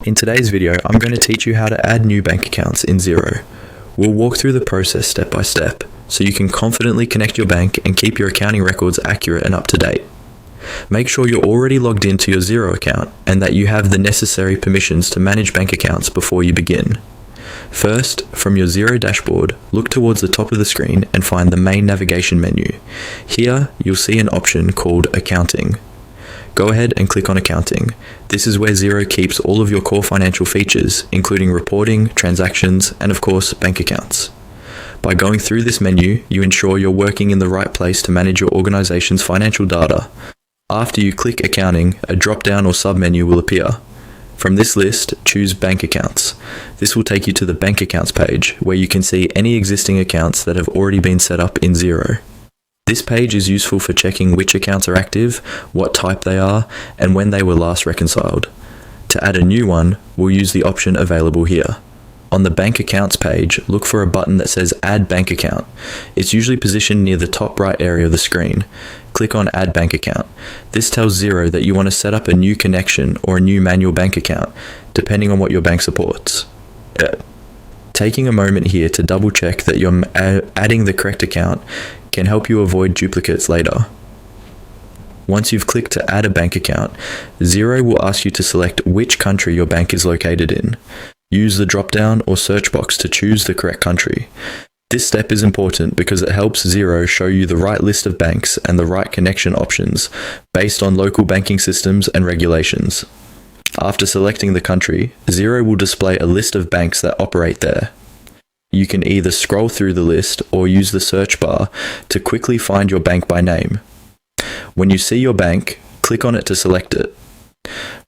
In today's video, I'm going to teach you how to add new bank accounts in Xero. We'll walk through the process step by step, so you can confidently connect your bank and keep your accounting records accurate and up to date. Make sure you're already logged into your Xero account and that you have the necessary permissions to manage bank accounts before you begin. First, from your Xero dashboard, look towards the top of the screen and find the main navigation menu. Here, you'll see an option called Accounting. Go ahead and click on Accounting. This is where Xero keeps all of your core financial features, including reporting, transactions, and of course, bank accounts. By going through this menu, you ensure you're working in the right place to manage your organization's financial data. After you click Accounting, a drop-down or sub-menu will appear. From this list, choose Bank Accounts. This will take you to the Bank Accounts page, where you can see any existing accounts that have already been set up in Xero. This page is useful for checking which accounts are active, what type they are, and when they were last reconciled. To add a new one, we'll use the option available here. On the Bank Accounts page, look for a button that says Add Bank Account. It's usually positioned near the top right area of the screen. Click on Add Bank Account. This tells Xero that you want to set up a new connection or a new manual bank account, depending on what your bank supports. Taking a moment here to double check that you're adding the correct account can help you avoid duplicates later. Once you've clicked to add a bank account, Xero will ask you to select which country your bank is located in. Use the drop-down or search box to choose the correct country. This step is important because it helps Xero show you the right list of banks and the right connection options based on local banking systems and regulations. After selecting the country, Xero will display a list of banks that operate there. You can either scroll through the list or use the search bar to quickly find your bank by name. When you see your bank, click on it to select it.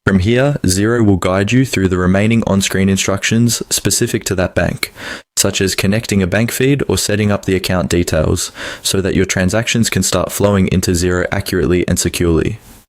From here, Xero will guide you through the remaining on-screen instructions specific to that bank, such as connecting a bank feed or setting up the account details, so that your transactions can start flowing into Xero accurately and securely.